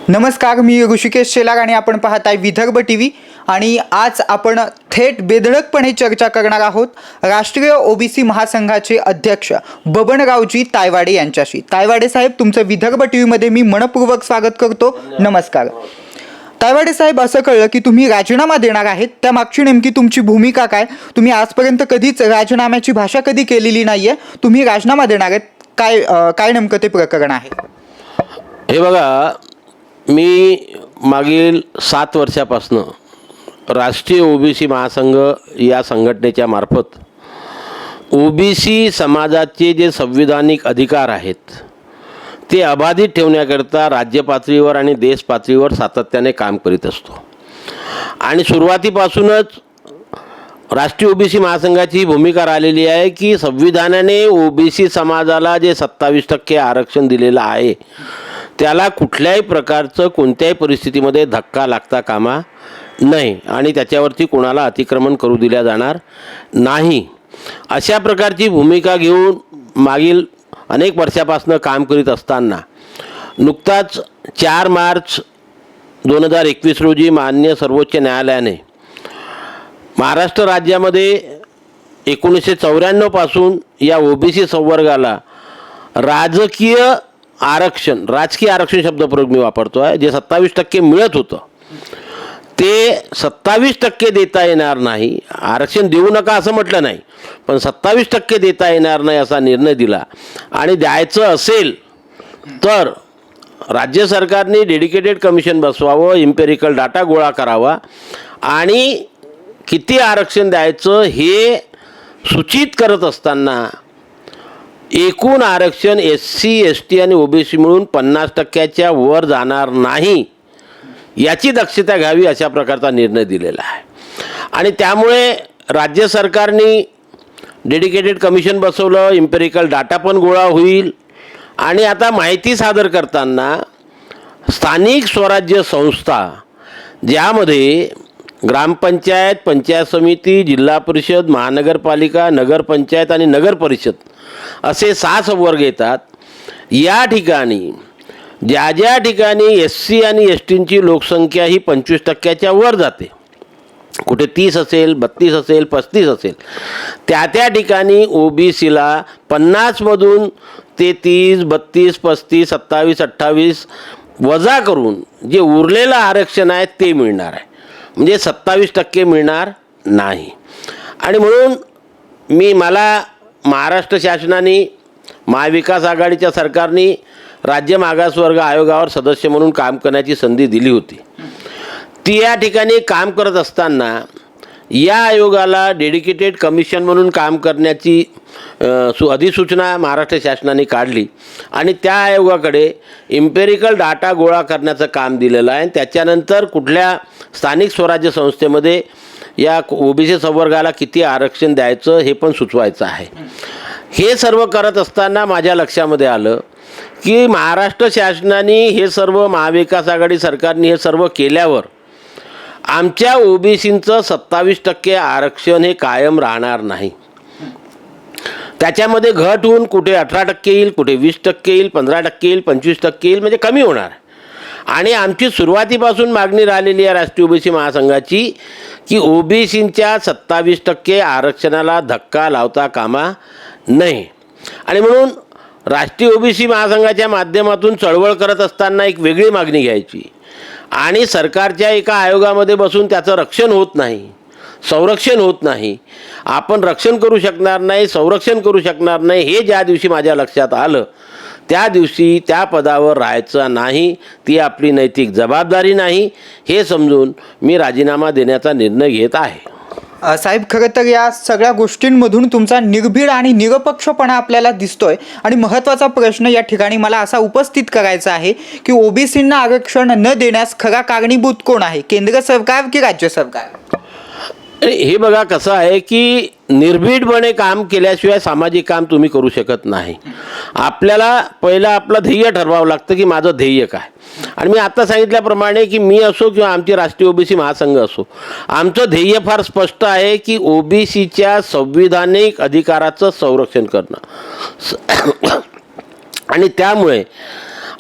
नमस्कार, मी ऋषिकेश शेलार आणि आपण पाहताय विदर्भ टीव्ही। आणि आज आपण थेट बेधडकपणे चर्चा करणार आहोत राष्ट्रीय ओबीसी महासंघाचे अध्यक्ष बबनरावजी तायवाडे यांच्याशी। तायवाडे साहेब, तुमचं विदर्भ टीव्हीमध्ये मी मनपूर्वक स्वागत करतो। नमस्कार तायवाडे साहेब, असं कळलं की तुम्ही राजीनामा देणार आहेत, त्यामागची नेमकी तुमची भूमिका काय? तुम्ही आजपर्यंत कधीच राजीनाम्याची भाषा कधी केलेली नाहीये, तुम्ही राजीनामा देणार आहेत, काय नेमकं ते प्रकरण आहे? हे बघा, मी मागील 7 वर्षापासून राष्ट्रीय ओबीसी महासंघ या संघटनेच्या मार्फत ओबीसी समाजाचे जे संविधानिक अधिकार आहेत ते अबाधित ठेवण्याकरता राज्य पातळीवर आणि देश पातळीवर सातत्याने काम करीत असतो। आणि सुरुवातीपासूनच राष्ट्रीय ओबीसी महासंघाची भूमिका राहिलेली आहे की संविधानाने ओबीसी समाजाला जे 27% आरक्षण दिलेलं आहे त्याला कुठल्याही प्रकारचं कोणत्याही परिस्थितीमध्ये धक्का लागता कामा नाही आणि त्याच्यावरती कोणाला अतिक्रमण करू दिल्या जाणार नाही, अशा प्रकारची भूमिका घेऊन मागील अनेक वर्षापासून काम करीत असताना नुकताच 4 मार्च 2021 रोजी माननीय सर्वोच्च न्यायालयाने महाराष्ट्र राज्यामध्ये 1994 पासून या ओबीसी संवर्गाला राजकीय आरक्षण शब्दप्रयोग मी वापरतो आहे, जे 27% मिळत होतं ते 27% देता येणार नाही। आरक्षण देऊ नका असं म्हटलं नाही, पण 27% देता येणार नाही असा निर्णय दिला। आणि द्यायचं असेल तर राज्य सरकारने डेडिकेटेड कमिशन बसवावं, इम्पेरिकल डाटा गोळा करावा आणि किती आरक्षण द्यायचं हे सूचित करत असताना एकूण आरक्षण SC ST आणि ओबीसी मिळून 50%च्या वर जाणार नाही याची दक्षता घ्यावी अशा प्रकारचा निर्णय दिलेला आहे। आणि त्यामुळे राज्य सरकारने डेडिकेटेड कमिशन बसवलं, इम्पेरिकल डाटा पण गोळा होईल आणि आता माहिती सादर करताना स्थानिक स्वराज्य संस्था ज्यामध्ये ग्रामपंचायत, पंचायत समिती, जिल्हा परिषद, महानगरपालिका, नगरपंचायत आणि नगर परिषद असे 6 संवर्ग येतात। या ठिकाणी ज्या ठिकाणी SC आणि STंची लोकसंख्या ही 25%च्या वर जाते, कुठे 30 असेल, 32 असेल, 35 असेल, त्या ठिकाणी ओबीसीला 50मधून ते 30, 32, 35, 27, 28 वजा करून जे उरलेलं आरक्षण आहे ते मिळणार आहे, म्हणजे 27% मिळणार नाही। आणि म्हणून मला महाराष्ट्र शासनाने, महाविकास आघाडीच्या सरकारने राज्य मागासवर्ग आयोगावर सदस्य म्हणून काम करण्याची संधी दिली होती। ती या ठिकाणी काम करत असताना या आयोगाला डेडिकेटेड कमिशन म्हणून काम करण्याची अधिसूचना महाराष्ट्र शासनाने काढली आणि त्या आयोगाकडे इम्पेरिकल डाटा गोळा करण्याचं काम दिलेलं आहे। त्याच्यानंतर कुठल्या स्थानिक स्वराज्य संस्थेमध्ये या ओबीसी संवर्गाला किती आरक्षण द्यायचं हे पण सुचवायचं आहे। हे सर्व करत असताना माझ्या लक्षामध्ये आलं की महाराष्ट्र शासनाने हे सर्व, महाविकास आघाडी सरकारने हे सर्व केल्यावर आमच्या ओबीसींचं 27% आरक्षण हे कायम राहणार नाही। त्याच्यामध्ये घट होऊन कुठे 18% येईल, कुठे 20% येईल, 15% येईल, 25% येईल, म्हणजे कमी होणार। आणि आमची सुरुवातीपासून मागणी राहिलेली आहे राष्ट्रीय ओबीसी महासंघाची की ओबीसींच्या 27% आरक्षणाला धक्का लावता कामा नये। आणि म्हणून राष्ट्रीय ओबीसी महासंघाच्या माध्यमातून चळवळ करत असताना एक वेगळी मागणी घ्यायची आणि सरकारच्या एका आयोगामध्ये बसून त्याचं रक्षण होत नाही, संरक्षण होत नाही, आपण रक्षण करू शकणार नाही, संरक्षण करू शकणार नाही, हे ज्या दिवशी माझ्या लक्षात आलं त्या दिवशी त्या पदावर राहायचं नाही, ती आपली नैतिक जबाबदारी नाही हे समजून मी राजीनामा देण्याचा निर्णय घेत आहे। साहेब, खरं तर या सगळ्या गोष्टींमधून तुमचा निर्भीड आणि निरपक्षपणा आपल्याला दिसतोय आणि महत्त्वाचा प्रश्न या ठिकाणी मला असा उपस्थित करायचा आहे की ओबीसींना आरक्षण न देण्यास खरा कारणीभूत कोण आहे, केंद्र सरकार की राज्य सरकार? हे बघा, कसं आहे की निर्भीडपणे काम केल्याशिवाय सामाजिक काम तुम्ही करू शकत नाही। आपल्याला पहिला आपलं ध्येय ठरवावं लागतं की माझं ध्येय काय। आणि मी आता सांगितल्याप्रमाणे की मी असो किंवा आमची राष्ट्रीय ओबीसी महासंघ असो, आमचं ध्येय फार स्पष्ट आहे की ओबीसीच्या संविधानिक अधिकाराचं संरक्षण करणं। आणि त्यामुळे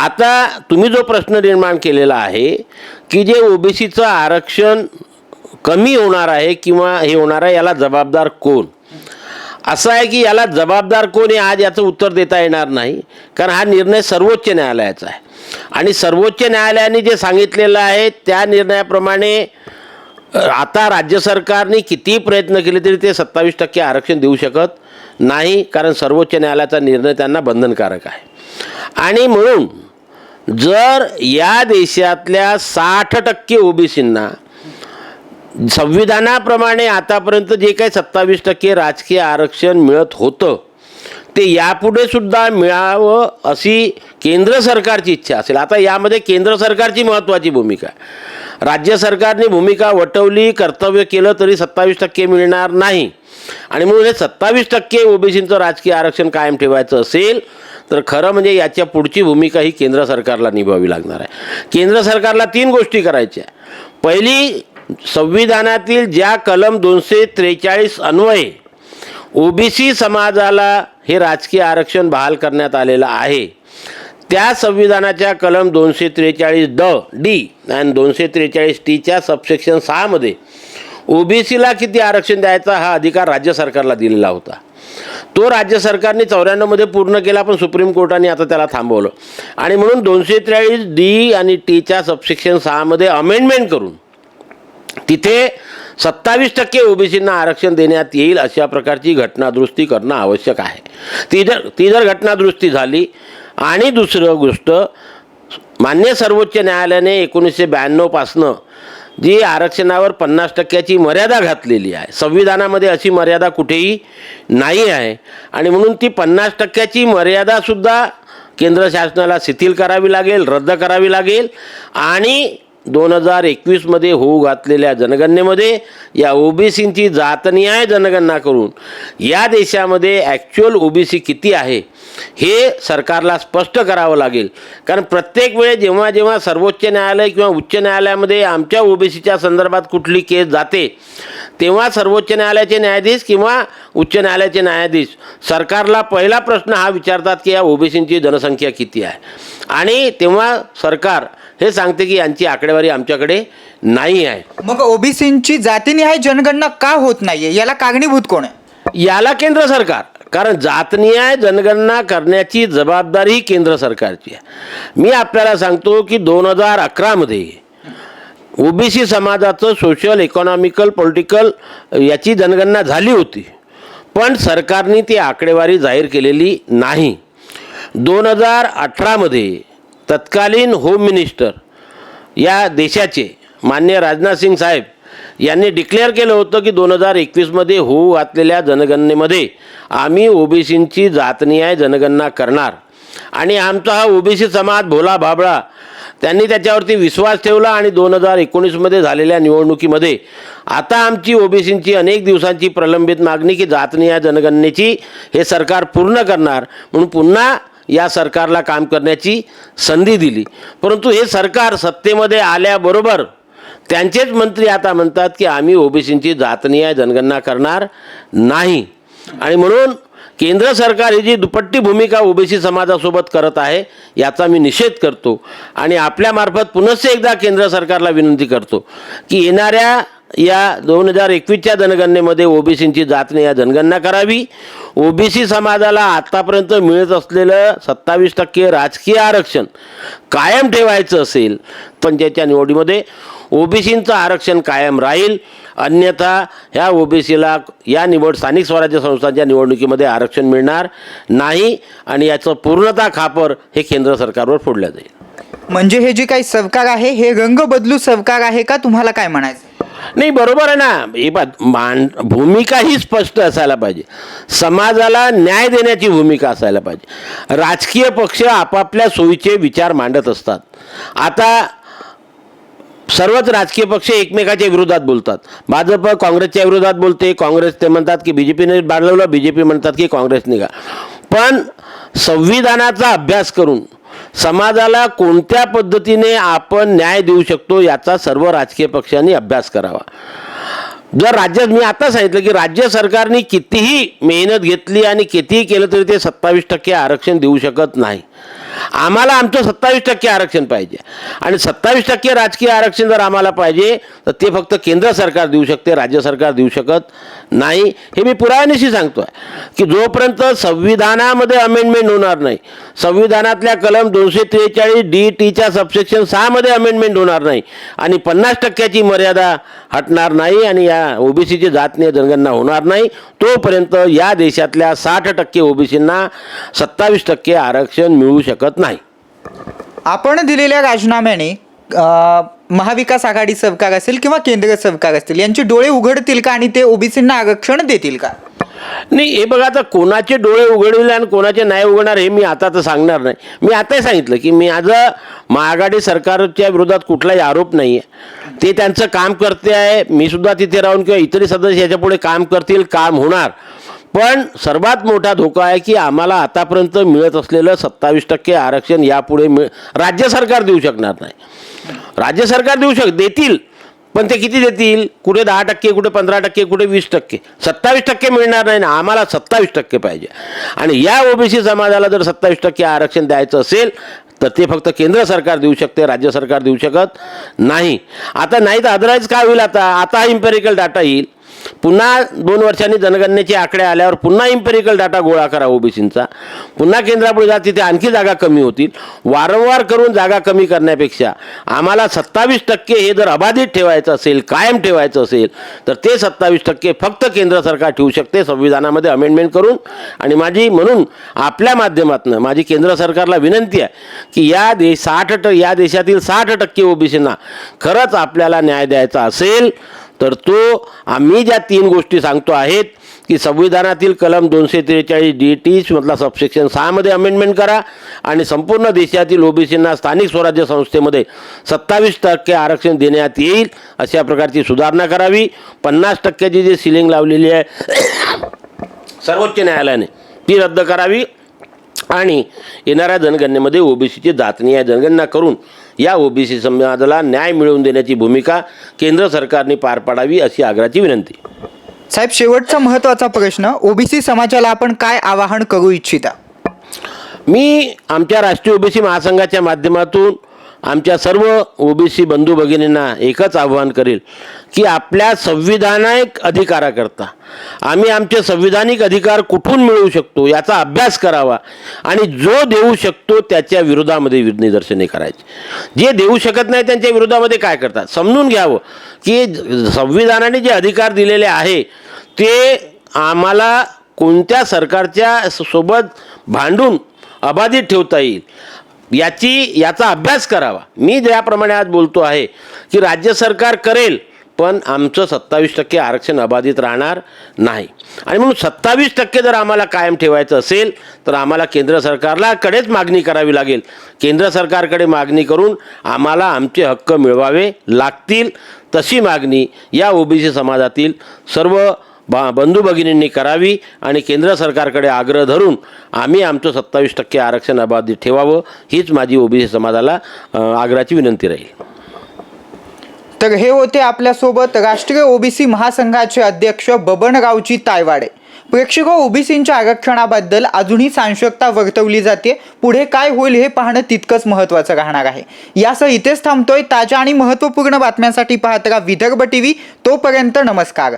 आता तुम्ही जो प्रश्न निर्माण केलेला आहे की जे ओबीसीचं आरक्षण कमी होणार आहे किंवा हे होणार आहे, याला जबाबदार कोण, असं आहे की याला जबाबदार कोण हे आज याचं उत्तर देता येणार नाही, कारण हा निर्णय सर्वोच्च न्यायालयाचा आहे आणि सर्वोच्च न्यायालयाने जे सांगितलेलं आहे त्या निर्णयाप्रमाणे आता राज्य सरकारने कितीही प्रयत्न केले तरी ते 27% आरक्षण देऊ शकत नाही, कारण सर्वोच्च न्यायालयाचा निर्णय त्यांना बंधनकारक आहे. आणि म्हणून जर या देशातल्या 60% ओबीसींना संविधानाप्रमाणे आतापर्यंत जे काही 27% राजकीय आरक्षण मिळत होतं ते यापुढे सुद्धा मिळावं अशी केंद्र सरकारची इच्छा असेल. आता यामध्ये केंद्र सरकारची महत्त्वाची भूमिका आहे. राज्य सरकारने भूमिका वटवली, कर्तव्य केलं तरी 27% मिळणार नाही. आणि म्हणून हे 27% ओबीसींचं राजकीय आरक्षण कायम ठेवायचं असेल तर खरं म्हणजे याच्या पुढची भूमिका ही केंद्र सरकारला निभावावी लागणार आहे. केंद्र सरकारला 3 गोष्टी करायच्या. पहिली, संविधानातील ज्या कलम 243 अन्वये ओबीसी समाजाला हे राजकीय आरक्षण बहाल करण्यात आलेलं आहे त्या संविधानाच्या कलम 243D आणि 243Tच्या सबसेक्शन 6 मध्ये ओबीसीला किती आरक्षण द्यायचा हा अधिकार राज्य सरकारला दिलेला होता. तो राज्य सरकारने 94 मध्ये पूर्ण केला, पण सुप्रीम कोर्टाने आता त्याला थांबवलं. आणि म्हणून 243D आणि Tच्या सबसेक्शन 6 मध्ये अमेंडमेंट करून तिथे 27% ओबीसींना आरक्षण देण्यात येईल अशा प्रकारची घटनादुरुस्ती करणं आवश्यक आहे. ती जर घटनादुरुस्ती झाली आणि दुसरं गोष्ट, मान्य सर्वोच्च न्यायालयाने 1992 पासनं जी आरक्षणावर 50%ची मर्यादा घातलेली आहे, संविधानामध्ये अशी मर्यादा कुठेही नाही आहे. आणि म्हणून ती 50%ची मर्यादासुद्धा केंद्र शासनाला शिथिल करावी लागेल, रद्द करावी लागेल. आणि 2021 मध्ये होऊ घातलेल्या जनगणनेमध्ये या ओबीसींची जातनिहाय जनगणना करून या देशामध्ये ॲक्च्युअल ओबीसी किती आहे हे सरकारला स्पष्ट करावं लागेल. कारण प्रत्येक वेळेस जेव्हा जेव्हा सर्वोच्च न्यायालय किंवा उच्च न्यायालयामध्ये आमच्या ओबीसीच्या संदर्भात कुठली केस जाते तेव्हा सर्वोच्च न्यायालयाचे न्यायाधीश किंवा उच्च न्यायालयाचे न्यायाधीश सरकारला पहिला प्रश्न हा विचारतात की या ओबीसींची जनसंख्या किती आहे. आणि तेव्हा सरकार हे सांगते की यांची आकडेवारी आमच्याकडे नाही आहे. मग ओबीसींची जातीनिहाय जनगणना का होत नाहीये, याला कारणीभूत कोण आहे? याला केंद्र सरकार, कारण जातनिहाय जनगणना करण्याची जबाबदारी केंद्र सरकारची आहे. मी आपल्याला सांगतो की 2011 मध्ये ओबीसी समाजाचं सोशल, इकॉनॉमिकल, पॉलिटिकल याची जनगणना झाली होती, पण सरकारने ती आकडेवारी जाहीर केलेली नाही. 2018 मध्ये तत्कालीन होम मिनिस्टर या देशाचे माननीय राजनाथ सिंग साहेब यांनी डिक्लेअर केलं होतं की 2021 मध्ये होऊ घातलेल्या जनगणनेमध्ये आम्ही ओबीसींची जातनिहाय जनगणना करणार. आणि आमचा हा ओबीसी समाज भोला भाबळा त्यांनी त्याच्यावरती विश्वास ठेवला आणि 2019 मध्ये झालेल्या निवडणुकीमध्ये आता आमची ओबीसींची अनेक दिवसांची प्रलंबित मागणी की जातनिहाय जनगणनेची हे सरकार पूर्ण करणार म्हणून पुन्हा या सरकारला काम करण्याची संधी दिली. परंतु हे सरकार सत्तेमध्ये आल्याबरोबर त्यांचेच मंत्री आता म्हणतात की आम्ही ओबीसींची जातनिहाय जनगणना करणार नाही. आणि म्हणून केंद्र सरकार ही जी दुपट्टी भूमिका ओबीसी समाजासोबत करत आहे याचा मी निषेध करतो. आणि आपल्यामार्फत पुनश्च एकदा केंद्र सरकारला विनंती करतो की येणाऱ्या या 2021च्या जनगणनेमध्ये ओबीसींची जातनिहाय जनगणना करावी. ओबीसी समाजाला आत्तापर्यंत मिळत असलेलं 27% राजकीय आरक्षण कायम ठेवायचं असेल पंचायतच्या निवडीमध्ये ओबीसींचं आरक्षण कायम राहील, अन्यथा ह्या ओबीसीला या स्थानिक स्वराज्य संस्थांच्या निवडणुकीमध्ये आरक्षण मिळणार नाही आणि याचं पूर्णतः खापर हे केंद्र सरकारवर फोडलं जाईल. म्हणजे हे जे काही सरकार आहे हे रंग बदलू सरकार आहे का, तुम्हाला काय म्हणायचं? नाही, बरोबर आहे ना. ही भूमिका ही स्पष्ट असायला पाहिजे. समाजाला न्याय देण्याची भूमिका असायला पाहिजे. राजकीय पक्ष आपापल्या सोयीचे विचार मांडत असतात. आता सर्वच राजकीय पक्ष एकमेकाच्या विरोधात बोलतात. भाजप काँग्रेसच्या विरोधात बोलते, काँग्रेस ते म्हणतात की बीजेपीने बाळवलं, बीजेपी म्हणतात की काँग्रेसने का. पण संविधानाचा अभ्यास करून समाजाला कोणत्या पद्धतीने आपण न्याय देऊ शकतो याचा सर्व राजकीय पक्षांनी अभ्यास करावा. जर मी आता सांगितलं की राज्य सरकारने कितीही मेहनत घेतली आणि कितीही केलं तरी ते 27% आरक्षण देऊ शकत नाही. आम्हाला आमचं 27% आरक्षण पाहिजे आणि 27% राजकीय आरक्षण जर आम्हाला पाहिजे तर ते फक्त केंद्र सरकार देऊ शकते, राज्य सरकार देऊ शकत नाही. हे मी पुराव्यानिशी सांगतो आहे की जोपर्यंत संविधानामध्ये अमेंडमेंट होणार नाही, संविधानातल्या कलम 243 DTच्या सबसेक्शन 6 मध्ये अमेंडमेंट होणार नाही आणि 50% मर्यादा हटणार नाही आणि या ओबीसीची जातीय जनगणना होणार नाही, तोपर्यंत या देशातल्या 60% ओबीसींना 27% आरक्षण मिळू शकत नाही. आपण दिलेल्या राजीनाम्याने महाविकास आघाडी सरकार असेल किंवा केंद्र सरकार असतील यांचे डोळे उघडतील का आणि ते ओबीसींना आरक्षण देतील का? नाही, हे बघा, आता कोणाचे डोळे उघडले आणि कोणाचे नाही उघडणार हे मी आता तर सांगणार नाही. मी आताही सांगितलं की मी आज महाआघाडी सरकारच्या विरोधात कुठलाही आरोप नाही आहे. ते त्यांचं काम करते आहे, मी सुद्धा तिथे राहून किंवा इतरही सदस्य याच्यापुढे काम करतील, काम होणार. पण सर्वात मोठा धोका आहे की आम्हाला आतापर्यंत मिळत असलेलं 27% आरक्षण यापुढे राज्य सरकार देऊ शकणार नाही. राज्य सरकार देतील, पण ते किती देतील? कुठे 10%, कुठे 15%, कुठे 20%. 27% मिळणार नाही ना, आम्हाला 27% पाहिजे. आणि या ओबीसी समाजाला जर 27% आरक्षण द्यायचं असेल तर ते फक्त केंद्र सरकार देऊ शकते, राज्य सरकार देऊ शकत नाही. आता नाही तर अदरवाईज काय होईल? आता हा इम्पेरिकल डाटा येईल, पुन्हा 2 वर्षांनी जनगणनेचे आकडे आल्यावर पुन्हा इम्पेरिकल डाटा गोळा करा ओबीसींचा, पुन्हा केंद्रापुढे जा, तिथे आणखी जागा कमी होतील. वारंवार करून जागा कमी करण्यापेक्षा आम्हाला 27% हे जर अबाधित ठेवायचं असेल, कायम ठेवायचं असेल तर ते 27% फक्त केंद्र सरकार ठेवू शकते संविधानामध्ये अमेंडमेंट करून. आणि म्हणून आपल्या माध्यमातून माझी केंद्र सरकारला विनंती आहे की या देशातील 60% ओबीसींना खरंच आपल्याला न्याय द्यायचा असेल तर तो आम्ही ज्या 3 गोष्टी सांगतो आहेत की संविधानातील कलम 243 DT मधला सबसेक्शन 6 मध्ये अमेंडमेंट करा आणि संपूर्ण देशातील ओबीसींना स्थानिक स्वराज्य संस्थेमध्ये 27% आरक्षण देण्यात येईल अशा प्रकारची सुधारणा करावी. 50%ची जी सिलिंग लावलेली आहे सर्वोच्च न्यायालयाने ती रद्द करावी आणि येणाऱ्या जनगणनेमध्ये ओबीसीची जातीय जनगणना करून या ओबीसी समाजाला न्याय मिळवून देण्याची भूमिका केंद्र सरकारने पार पाडावी अशी आग्रहाची विनंती. साहेब, शेवटचा महत्त्वाचा प्रश्न, ओबीसी समाजाला आपण काय आवाहन करू इच्छिता? मी आमच्या राष्ट्रीय ओबीसी महासंघाच्या माध्यमातून आमच्या सर्व ओबीसी बंधू भगिनींना एकच आवाहन करेल की आपल्या संविधानिक अधिकाराकरता आम्ही आमचे संविधानिक अधिकार कुठून मिळवू शकतो याचा अभ्यास करावा आणि जो देऊ शकतो त्याच्या विरोधामध्ये निदर्शने करायची. जे देऊ शकत नाही त्यांच्या विरोधामध्ये काय करतात समजून घ्यावं की संविधानाने जे अधिकार दिलेले आहे ते आम्हाला कोणत्या सरकारच्या सोबत भांडून अबाधित ठेवता येईल याचा अभ्यास करावा. मी ज्याप्रमाणे आज बोलतो आहे की राज्य सरकार करेल पण आमचं 27% आरक्षण अबाधित राहणार नाही. आणि म्हणून 27% जर आम्हाला कायम ठेवायचं असेल तर आम्हाला केंद्र सरकारला कडेच मागणी करावी लागेल. केंद्र सरकारकडे मागणी करून आम्हाला आमचे हक्क मिळवावे लागतील. तशी मागणी या ओबीसी समाजातील सर्व बंधू भगिनींनी करावी आणि केंद्र सरकारकडे आग्रह धरून आम्ही आमचं 27% आरक्षण अबाधित ठेवावं हीच माझी ओबीसी समाजाला आग्रहाची विनंती राहील. तर हे होते आपल्यासोबत राष्ट्रीय ओबीसी महासंघाचे अध्यक्ष बबनरावजी तायवाडे. प्रेक्षक, ओबीसींच्या आरक्षणाबद्दल अजूनही साशंकता वर्तवली जाते. पुढे काय होईल हे पाहणं तितकंच महत्त्वाचं राहणार आहे. यासह इथेच थांबतोय. ताज्या आणि महत्त्वपूर्ण बातम्यांसाठी पाहत राहा विदर्भ टीव्ही. तोपर्यंत नमस्कार.